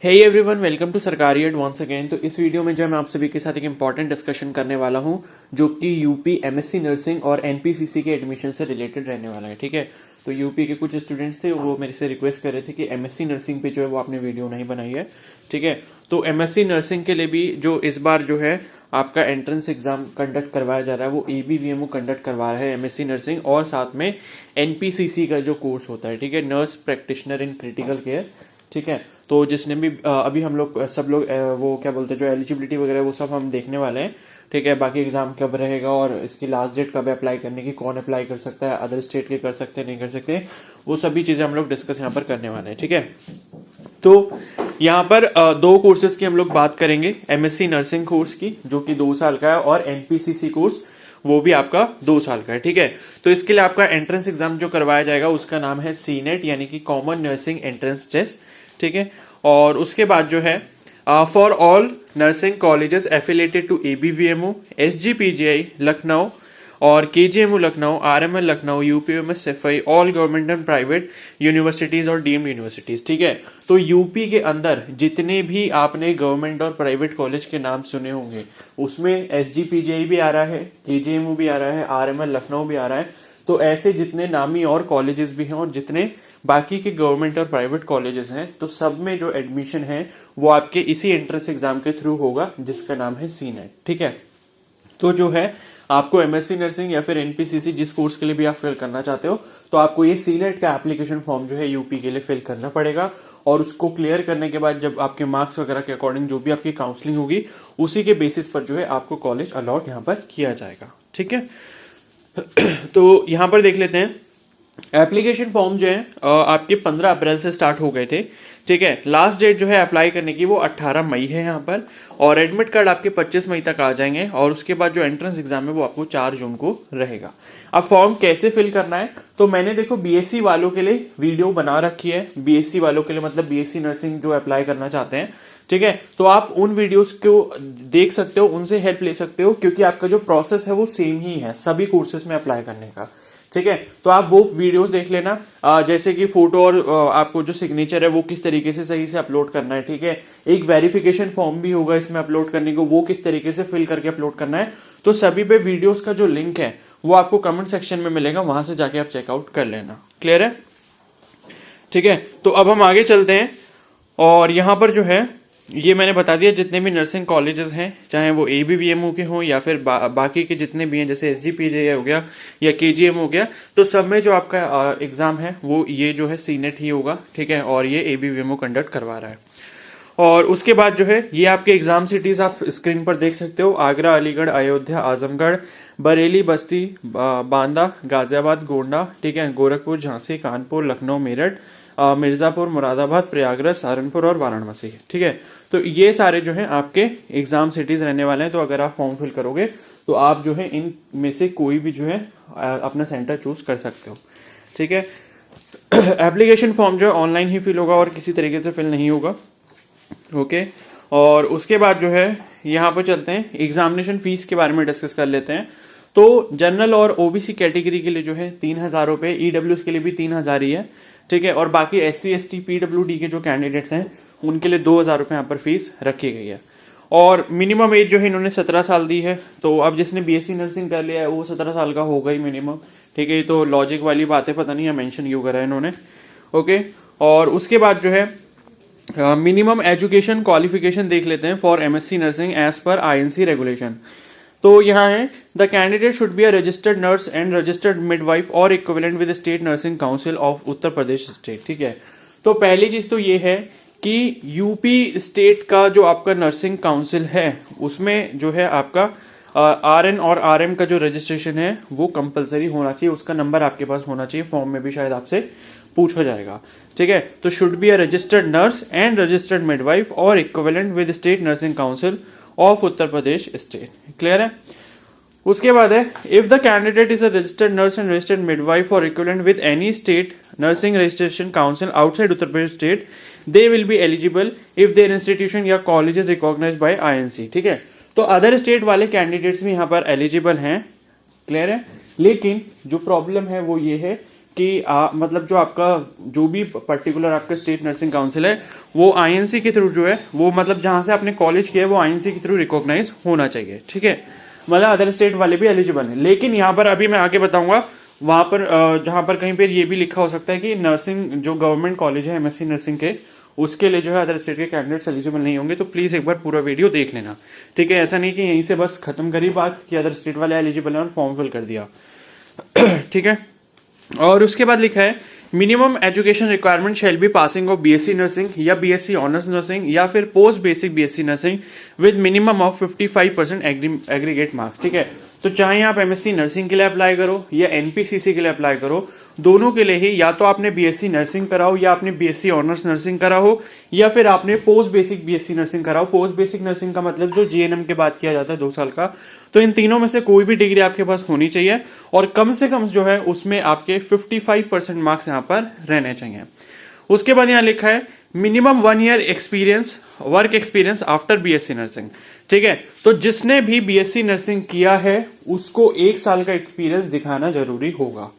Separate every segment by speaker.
Speaker 1: Hey everyone, welcome to सरकारी add once again. तो इस वीडियो में जो मैं आप सभी के साथ एक इंपॉर्टेंट डिस्कशन करने वाला हूं जो कि यूपी एमएससी नर्सिंग और एनपीसीसी के एडमिशन से रिलेटेड रहने वाला है। ठीक है, तो यूपी के कुछ स्टूडेंट्स थे, वो मेरे से रिक्वेस्ट कर रहे थे कि एमएससी नर्सिंग पे जो है वो आपने वीडियो नहीं बनाई है। ठीक है, तो एमएससी नर्सिंग के लिए भी जो इस बार जो है आपका एंट्रेंस एग्जाम कंडक्ट करवाया जा रहा है वो एबीवीएमओ कंडक्ट करवा रहा है एमएससी नर्सिंग, और साथ में एनपीसीसी का जो कोर्स होता है, ठीक है, nurse practitioner in critical care. ठीक है, तो जिसने भी अभी हम लोग सब लोग वो क्या बोलते हैं जो एलिजिबिलिटी वगैरह वो सब हम देखने वाले हैं। ठीक है, बाकी एग्जाम कब रहेगा और इसकी लास्ट डेट कब है अप्लाई करने की, कौन अप्लाई कर सकता है, अदर स्टेट के कर सकते हैं नहीं कर सकते, वो सभी चीजें हम लोग डिस्कस यहाँ पर करने वाले हैं। ठीक है, तो यहाँ पर दो कोर्सेज की हम लोग बात करेंगे, एमएससी नर्सिंग कोर्स की जो कि 2 साल का है, और एनपीसीसी कोर्स वो भी आपका 2 साल का है। ठीक है, तो इसके लिए आपका एंट्रेंस एग्जाम जो करवाया जाएगा उसका नाम है सीनेट, यानी कि कॉमन नर्सिंग एंट्रेंस टेस्ट। ठीक है, और उसके बाद जो है for all nursing colleges affiliated to ABVMU, SGPGI Lucknow और KGMU Lucknow, RML Lucknow, UPMS FI, all government and private universities और डीम्ड यूनिवर्सिटीज। ठीक है, तो यूपी के अंदर जितने भी आपने गवर्नमेंट और प्राइवेट कॉलेज के नाम सुने होंगे उसमें एसजीपीजीआई भी आ रहा है, केजीएमओ भी आ रहा है, आरएमएल लखनऊ भी आ रहा है। तो ऐसे जितने नामी और कॉलेजेस भी हैं और जितने बाकी के गवर्नमेंट और प्राइवेट कॉलेजेस हैं, तो सब में जो एडमिशन है वो आपके इसी एंट्रेंस एग्जाम के थ्रू होगा जिसका नाम है सीनेट। ठीक है, तो जो है आपको एमएससी नर्सिंग या फिर एनपीसीसी जिस कोर्स के लिए भी आप फिल करना चाहते हो, तो आपको ये सीनेट का एप्लीकेशन फॉर्म जो है यूपी के लिए फिल करना पड़ेगा, और उसको क्लियर करने के बाद जब आपके मार्क्स वगैरह के अकॉर्डिंग जो भी आपकी काउंसलिंग होगी उसी के बेसिस पर जो है आपको कॉलेज अलॉट यहाँ पर किया जाएगा। ठीक है, तो यहाँ पर देख लेते हैं एप्लीकेशन फॉर्म जो है आपके 15 अप्रैल से स्टार्ट हो गए थे। ठीक है, लास्ट डेट जो है अप्लाई करने की वो 18 मई है यहाँ पर, और एडमिट कार्ड आपके 25 मई तक आ जाएंगे, और उसके बाद जो एंट्रेंस एग्जाम है वो आपको 4 जून को रहेगा। अब फॉर्म कैसे फिल करना है, तो मैंने देखो बीएससी वालों के लिए वीडियो बना रखी है, बीएससी वालों के लिए मतलब बीएससी नर्सिंग जो अप्लाई करना चाहते हैं। ठीक है, तो आप उन वीडियोस को देख सकते हो, उनसे हेल्प ले सकते हो, क्योंकि आपका जो प्रोसेस है वो सेम ही है सभी कोर्सेज में अप्लाई करने का। ठीक है, तो आप वो वीडियोस देख लेना, जैसे कि फोटो और आपको जो सिग्नेचर है वो किस तरीके से सही से अपलोड करना है। ठीक है, एक वेरिफिकेशन फॉर्म भी होगा इसमें अपलोड करने को, वो किस तरीके से फिल करके अपलोड करना है। तो सभी पे वीडियोस का जो लिंक है वो आपको कमेंट सेक्शन में मिलेगा, वहां से जाके आप चेकआउट कर लेना। क्लियर है? ठीक है, तो अब हम आगे चलते हैं, और यहां पर जो है ये मैंने बता दिया जितने भी नर्सिंग कॉलेजेस हैं, चाहे वो एबीवीएमओ के हों या फिर बाकी के जितने भी हैं, जैसे एसजीपीजे हो गया या केजीएम हो गया, तो सब में जो आपका एग्जाम है वो ये जो है सीनेट ही होगा। ठीक है, और ये एबीवीएमओ कंडक्ट करवा रहा है। और उसके बाद जो है ये आपके एग्जाम सिटीज आप स्क्रीन पर देख सकते हो, आगरा, अलीगढ़, अयोध्या, आजमगढ़, बरेली, बस्ती, बांदा, गाजियाबाद, गोंडा, ठीक है, गोरखपुर, झांसी, कानपुर, लखनऊ, मेरठ, मिर्जापुर, मुरादाबाद, प्रयागराज, सहारनपुर और वाराणसी। ठीक है, तो ये सारे जो है आपके एग्जाम सिटीज रहने वाले हैं। तो अगर आप फॉर्म फिल करोगे तो आप जो है इन में से कोई भी जो है अपना सेंटर चूज कर सकते हो। ठीक है, एप्लीकेशन फॉर्म जो है ऑनलाइन ही फिल होगा और किसी तरीके से फिल नहीं होगा। ओके, और उसके बाद जो है यहाँ पर चलते हैं एग्जामिनेशन फीस के बारे में डिस्कस कर लेते हैं। तो जनरल और ओबीसी कैटेगरी के लिए जो है 3,000 रुपए, ईडब्ल्यूएस के लिए भी 3,000 ही है। ठीक है, और बाकी एससी एसटी पीडब्ल्यूडी के जो कैंडिडेट्स हैं उनके लिए 2,000 रुपए यहाँ पर फीस रखी गई है। और मिनिमम एज जो है इन्होंने 17 साल दी है, तो अब जिसने बीएससी नर्सिंग कर लिया है वो 17 साल का होगा ही मिनिमम। ठीक है, तो लॉजिक वाली बातें पता नहीं है मेंशन क्यों करा है इन्होंने। ओके, और उसके बाद जो है मिनिमम एजुकेशन क्वालिफिकेशन देख लेते हैं for MSc nursing as per INC regulation. तो यहाँ है the candidate should be a registered nurse and registered midwife और equivalent with state nursing council of Uttar Pradesh state. ठीक है, तो पहली चीज तो ये है कि यूपी स्टेट का जो आपका नर्सिंग काउंसिल है उसमें जो है आपका आरएन और आरएम का जो रजिस्ट्रेशन है वो कंपलसरी होना चाहिए, उसका नंबर आपके पास होना चाहिए, फॉर्म में भी शायद आपसे पूछा जाएगा। ठीक है, तो should be a registered nurse and registered midwife और equivalent with state nursing council of Uttar Pradesh state. Clear है? उसके बाद है if the candidate is a registered nurse and registered midwife और equivalent with any state nursing registration council outside Uttar Pradesh state, they will be eligible if their institution या college is recognized by INC. ठीक है, तो other state वाले candidates भी यहाँ पर eligible हैं। क्लियर है? लेकिन जो प्रॉब्लम है वो ये है कि मतलब जो आपका जो भी पर्टिकुलर आपका स्टेट नर्सिंग काउंसिल है वो आईएनसी के थ्रू जो है वो मतलब जहां से आपने कॉलेज किया है वो आईएनसी के थ्रू रिकॉग्नाइज होना चाहिए, ठीक है। मतलब अदर स्टेट वाले भी एलिजिबल है, लेकिन यहाँ पर अभी मैं आगे बताऊंगा वहां पर जहां पर कहीं पर ये भी लिखा हो सकता है कि नर्सिंग जो गवर्नमेंट कॉलेज है एमएससी नर्सिंग के उसके लिए जो है अदर स्टेट के कैंडिडेट्स एलिजिबल नहीं होंगे। तो प्लीज एक बार पूरा वीडियो देख लेना, ठीक है। ऐसा नहीं कि यहीं से बस खत्म करी बात कि अदर स्टेट वाले एलिजिबल है और फॉर्म फिल कर दिया, ठीक है। और उसके बाद लिखा है minimum education requirement shall be passing of BSc nursing या बीएससी ऑनर्स नर्सिंग या फिर post basic BSc nursing with minimum of 55% aggregate marks, ठीक है। तो चाहे आप एमएससी नर्सिंग के लिए अप्लाई करो या एनपीसीसी के लिए अप्लाई करो, दोनों के लिए ही या तो आपने बीएससी नर्सिंग करा हो या आपने बीएससी ऑनर्स नर्सिंग करा हो या फिर आपने पोस्ट बेसिक बीएससी नर्सिंग करा हो। पोस्ट बेसिक नर्सिंग का मतलब जो जीएनएम के बाद किया जाता है 2 साल का। तो इन तीनों में से कोई भी डिग्री आपके पास होनी चाहिए और कम से कम जो है उसमें आपके 55% मार्क्स यहाँ पर रहने चाहिए। उसके बाद यहाँ लिखा है minimum 1 year experience work experience after BSc nursing, ठीक है। तो जिसने भी बीएससी नर्सिंग किया है उसको 1 साल का एक्सपीरियंस दिखाना जरूरी होगा,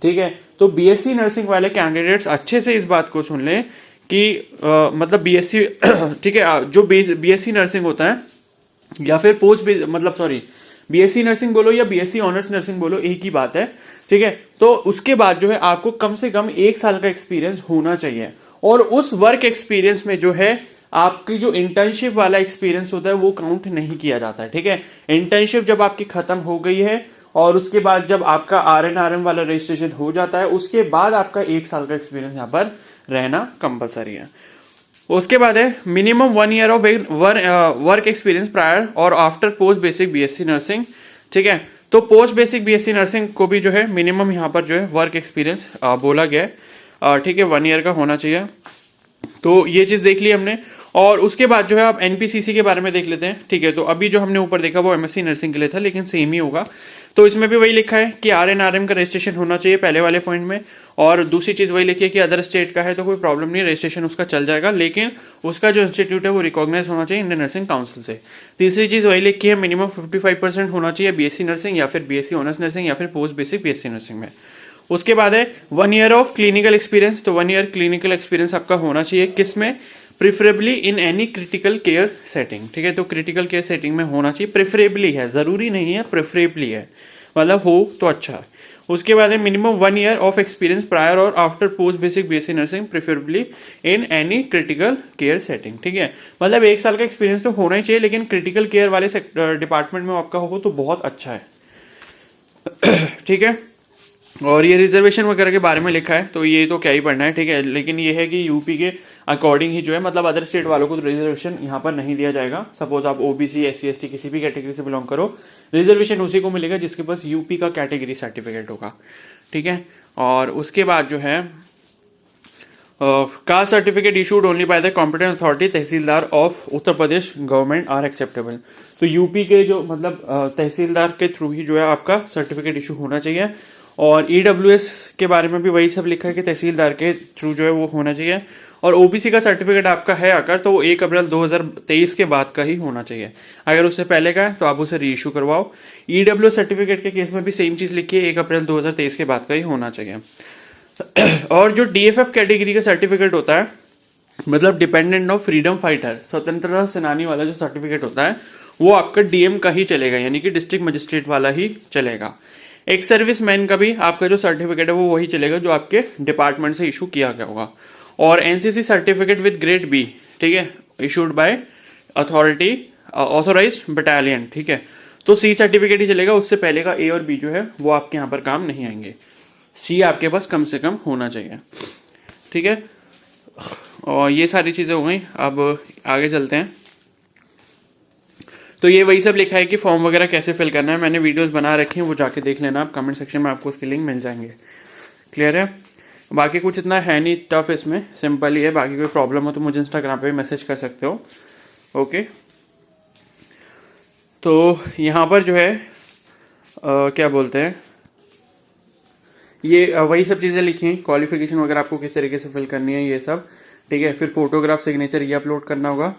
Speaker 1: ठीक है। तो बीएससी नर्सिंग वाले कैंडिडेट्स अच्छे से इस बात को सुन लें कि मतलब बीएससी ठीक है जो बीएससी नर्सिंग होता है या फिर बीएससी नर्सिंग बोलो या बीएससी ऑनर्स नर्सिंग बोलो एक ही बात है, ठीक है। तो उसके बाद जो है आपको कम से कम 1 साल का एक्सपीरियंस होना चाहिए और उस वर्क एक्सपीरियंस में जो है आपकी जो इंटर्नशिप वाला एक्सपीरियंस होता है वो काउंट नहीं किया जाता है, ठीक है। इंटर्नशिप जब आपकी खत्म हो गई है और उसके बाद जब आपका आरएनआरएम वाला रजिस्ट्रेशन हो जाता है उसके बाद आपका 1 साल का एक्सपीरियंस यहाँ पर रहना कंपलसरी है। उसके बाद है minimum 1 year of work experience prior और after post basic BSc nursing, ठीक है। तो पोस्ट बेसिक बीएससी नर्सिंग को भी जो है मिनिमम यहाँ पर जो है वर्क एक्सपीरियंस बोला गया है, ठीक है, 1 ईयर का होना चाहिए। तो ये चीज देख ली हमने। और उसके बाद जो है आप एनपीसीसी के बारे में देख लेते हैं, ठीक है। तो अभी जो हमने ऊपर देखा वो एमएससी नर्सिंग के लिए था लेकिन सेम ही होगा। तो इसमें भी वही लिखा है कि आरएनआरएम का रजिस्ट्रेशन होना चाहिए पहले वाले पॉइंट में, और दूसरी चीज वही लिखी है कि अदर स्टेट का है तो कोई प्रॉब्लम नहीं, रजिस्ट्रेशन उसका चल जाएगा, लेकिन उसका जो इंस्टीट्यूट है वो रिकॉग्नाइज होना चाहिए इंडियन नर्सिंग काउंसिल से। तीसरी चीज वही लिखी है मिनिमम 55% होना चाहिए बीएससी नर्सिंग या फिर बीएससी ऑनर्स नर्सिंग या फिर पोस्ट बेसिक बीएससी नर्सिंग में। उसके बाद है 1 ईयर ऑफ क्लिनिकल एक्सपीरियंस। तो 1 ईयर क्लिनिकल एक्सपीरियंस आपका होना चाहिए किसमें, preferably in any critical care setting, ठीक है। तो क्रिटिकल केयर सेटिंग में होना चाहिए, प्रिफरेबली है, जरूरी नहीं है, प्रिफरेबली है, मतलब हो तो अच्छा है। उसके बाद है minimum 1 year of experience prior और after post basic BSc nursing preferably in any critical care setting, ठीक है। मतलब 1 साल का एक्सपीरियंस तो होना ही चाहिए, लेकिन क्रिटिकल केयर वाले डिपार्टमेंट में आपका हो तो बहुत अच्छा है, ठीक है। और ये रिजर्वेशन वगैरह के बारे में लिखा है तो ये तो क्या ही पढ़ना है, ठीक है। लेकिन ये है कि यूपी के अकॉर्डिंग ही जो है मतलब अदर स्टेट वालों को तो रिजर्वेशन यहाँ पर नहीं दिया जाएगा। सपोज आप ओबीसी एससी एसटी किसी भी कैटेगरी से बिलोंग करो, रिजर्वेशन उसी को मिलेगा जिसके पास यूपी का कैटेगरी सर्टिफिकेट होगा, ठीक है। और उसके बाद जो है caste certificate issued only by the competent authority tehsildar of Uttar Pradesh government are acceptable. तो यूपी के जो मतलब तहसीलदार के थ्रू ही जो है आपका सर्टिफिकेट इशू होना चाहिए। और ईडब्ल्यूएस के बारे में भी वही सब लिखा है कि तहसीलदार के थ्रू जो है वो होना चाहिए। और ओबीसी का सर्टिफिकेट आपका है अगर तो वो 1 अप्रैल 2023 के बाद का ही होना चाहिए। अगर उससे पहले का है तो आप उसे री इशू करवाओ। ईडब्ल्यू सर्टिफिकेट के केस में भी सेम चीज लिखी है, 1 अप्रैल 2023 के बाद का ही होना चाहिए। और जो डीएफएफ कैटेगरी का सर्टिफिकेट होता है मतलब डिपेंडेंट ऑफ फ्रीडम फाइटर, स्वतंत्रता सेनानी वाला जो सर्टिफिकेट होता है वो आपका डीएम का ही चलेगा, यानी कि डिस्ट्रिक्ट मजिस्ट्रेट वाला ही चलेगा। एक सर्विस मैन का भी आपका जो सर्टिफिकेट है वो वही चलेगा जो आपके डिपार्टमेंट से इशू किया गया होगा। और NCC certificate with grade B, ठीक है, issued by authority authorised battalion, ठीक है। तो सी सर्टिफिकेट ही चलेगा, उससे पहले का ए और बी जो है वो आपके यहाँ पर काम नहीं आएंगे। सी आपके पास कम से कम होना चाहिए, ठीक है। और ये सारी चीजें हो गई, अब आगे चलते हैं। तो ये वही सब लिखा है कि फॉर्म वगैरह कैसे फिल करना है, मैंने वीडियोस बना रखी हैं, वो जाके देख लेना आप, कमेंट सेक्शन में आपको उसके लिंक मिल जाएंगे। क्लियर है? बाकी कुछ इतना है नहीं टफ, इसमें सिंपल ही है। बाकी कोई प्रॉब्लम हो तो मुझे इंस्टाग्राम पे मैसेज कर सकते हो, ओके। तो यहाँ पर जो है क्या बोलते हैं, ये वही सब चीज़ें लिखी हैं, क्वालिफिकेशन वगैरह आपको किस तरीके से फिल करनी है ये सब, ठीक है। फिर फोटोग्राफ सिग्नेचर ये अपलोड करना होगा।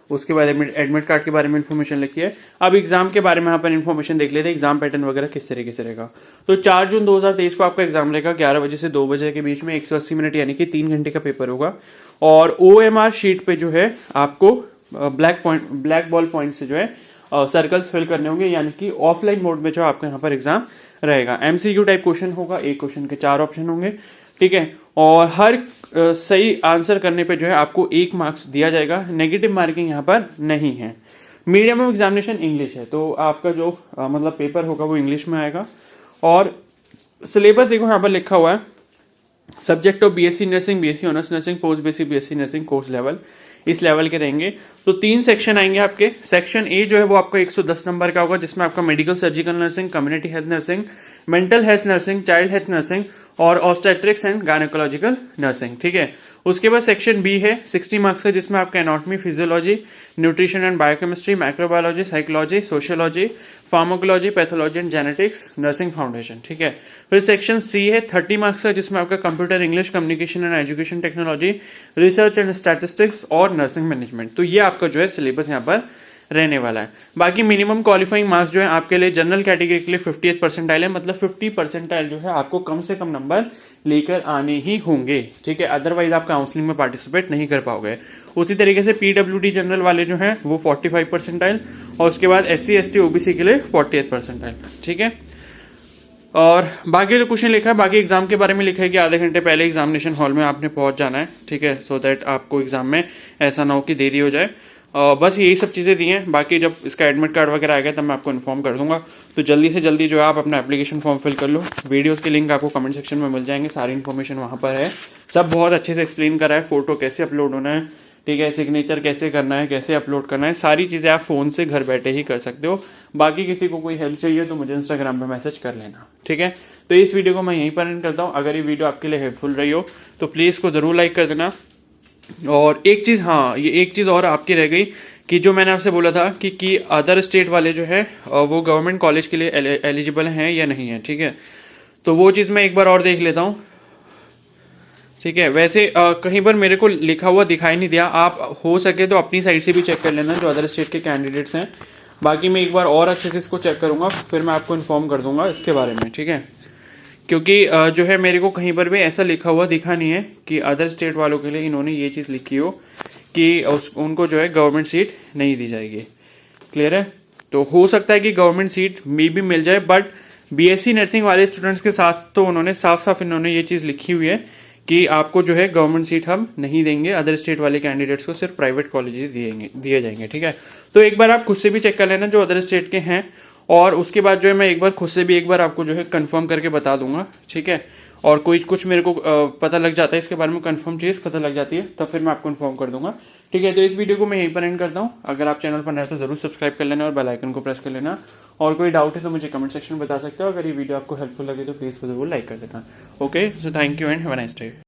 Speaker 1: उसके बाद एडमिट कार्ड के बारे में इन्फॉर्मेशन लिखी है। अब एग्जाम के बारे में यहाँ पर इन्फॉर्मेशन देख लेते हैं, एग्जाम पैटर्न वगैरह किस तरीके से रहेगा। तो 4 जून 2023 को आपका एग्जाम रहेगा 11 बजे से 2 बजे के बीच में, 180 मिनट यानी कि 3 घंटे का पेपर होगा। और OMR शीट पे जो है आपको ब्लैक बॉल पॉइंट से जो है सर्कल्स फिल करने होंगे, यानी कि ऑफलाइन मोड में जो आपका यहाँ पर एग्जाम रहेगा। MCQ टाइप क्वेश्चन होगा, एक क्वेश्चन के 4 ऑप्शन होंगे, ठीक है। और हर सही आंसर करने पे जो है आपको 1 मार्क्स दिया जाएगा, नेगेटिव मार्किंग यहाँ पर नहीं है। मीडियम ऑफ एग्जामिनेशन इंग्लिश है, तो आपका जो मतलब पेपर होगा वो इंग्लिश में आएगा। और सिलेबस देखो यहाँ पर लिखा हुआ है, subject of BSc nursing, BSc honours nursing, post basic BSc nursing course level, इस लेवल के रहेंगे। तो 3 सेक्शन आएंगे आपके। सेक्शन ए जो है वो आपका 110 नंबर का होगा, जिसमें आपका medical surgical nursing, community health nursing, mental health nursing, child health nursing और ऑब्स्टेट्रिक्स एंड गायनेकोलॉजिकल नर्सिंग, ठीक है। उसके बाद सेक्शन बी है 60 मार्क्स का, जिसमें आपका anatomy, physiology, nutrition and biochemistry, microbiology, psychology, sociology, pharmacology, pathology and genetics, nursing foundation, ठीक है। फिर सेक्शन सी है 30 मार्क्स का, जिसमें आपका computer, English, communication and education technology, research and statistics और नर्सिंग मैनेजमेंट। तो ये आपका जो है सिलेबस यहाँ पर रहने वाला है। बाकी मिनिमम क्वालिफाइंग मार्क्स जो है आपके लिए जनरल कैटेगरी के लिए 58 परसेंटाइल है, मतलब 50 परसेंटाइल जो है आपको कम से कम नंबर लेकर आने ही होंगे, ठीक है। अदरवाइज आप काउंसलिंग में पार्टिसिपेट नहीं कर पाओगे। उसी तरीके से PWD जनरल वाले जो हैं वो 45 परसेंटाइल, और उसके बाद SC ST OBC के लिए 48 परसेंटाइल, ठीक है। और बाकी जो क्वेश्चन लिखा है, बाकी एग्जाम के बारे में लिखा है कि आधे घंटे पहले एग्जामिनेशन हॉल में आपने पहुंच जाना है, ठीक है, सो दैट आपको एग्जाम में ऐसा ना हो कि देरी हो जाए। बस यही सब चीज़ें दी हैं। बाकी जब इसका एडमिट कार्ड वगैरह आएगा तब मैं आपको इन्फॉर्म कर दूंगा। तो जल्दी से जल्दी जो है आप अपना एप्लीकेशन फॉर्म फिल कर लो। वीडियोस के लिंक आपको कमेंट सेक्शन में मिल जाएंगे, सारी इन्फॉर्मेशन वहाँ पर है। सब बहुत अच्छे से एक्सप्लेन करा है, फोटो कैसे अपलोड होना है, ठीक है, सिग्नेचर कैसे करना है, कैसे अपलोड करना है, सारी चीज़ें आप फ़ोन से घर बैठे ही कर सकते हो। बाकी किसी को कोई हेल्प चाहिए तो मुझे इंस्टाग्राम पे मैसेज कर लेना, ठीक है। तो इस वीडियो को मैं यहीं पर एंड करता हूँ। अगर ये वीडियो आपके लिए हेल्पफुल रही हो तो प्लीज़ इसको ज़रूर लाइक कर देना। और एक चीज़, हाँ, ये एक चीज़ और आपकी रह गई कि जो मैंने आपसे बोला था कि अदर स्टेट वाले जो है वो गवर्नमेंट कॉलेज के लिए एलिजिबल हैं या नहीं है, ठीक है। तो वो चीज़ मैं एक बार और देख लेता हूँ, ठीक है। वैसे कहीं पर मेरे को लिखा हुआ दिखाई नहीं दिया, आप हो सके तो अपनी साइड से भी चेक कर लेना जो अदर स्टेट के कैंडिडेट्स हैं। बाकी मैं एक बार और अच्छे से इसको चेक करूँगा, फिर मैं आपको इन्फॉर्म कर दूंगा इसके बारे में, ठीक है। क्योंकि जो है मेरे को कहीं पर भी ऐसा लिखा हुआ दिखा नहीं है कि अदर स्टेट वालों के लिए इन्होंने ये चीज़ लिखी हो कि उनको जो है गवर्नमेंट सीट नहीं दी जाएगी। क्लियर है। तो हो सकता है कि गवर्नमेंट सीट में भी मिल जाए, बट BSc नर्सिंग वाले स्टूडेंट्स के साथ तो उन्होंने साफ साफ इन्होंने ये चीज़ लिखी हुई है कि आपको जो है गवर्नमेंट सीट हम नहीं देंगे, अदर स्टेट वाले कैंडिडेट्स को सिर्फ प्राइवेट कॉलेजेस दिए जाएंगे, ठीक है। तो एक बार आप खुद से भी चेक कर लेना जो अदर स्टेट के हैं, और उसके बाद जो है मैं एक बार खुद से भी एक बार आपको जो है कंफर्म करके बता दूंगा, ठीक है। और कोई कुछ मेरे को पता लग जाता है इसके बारे में, कंफर्म चीज़ पता लग जाती है, तब फिर मैं आपको इन्फॉर्म कर दूंगा, ठीक है। तो इस वीडियो को मैं यहीं पर एंड करता हूँ। अगर आप चैनल पर नए तो जरूर सब्सक्राइब कर लेना और बेल आइकन को प्रेस कर लेना। और कोई डाउट है तो मुझे कमेंट सेक्शन में बता सकते हो। अगर ये वीडियो आपको हेल्पफुल लगे तो प्लीज़ जरूर लाइक कर देना। Okay, so thank you and have a nice day.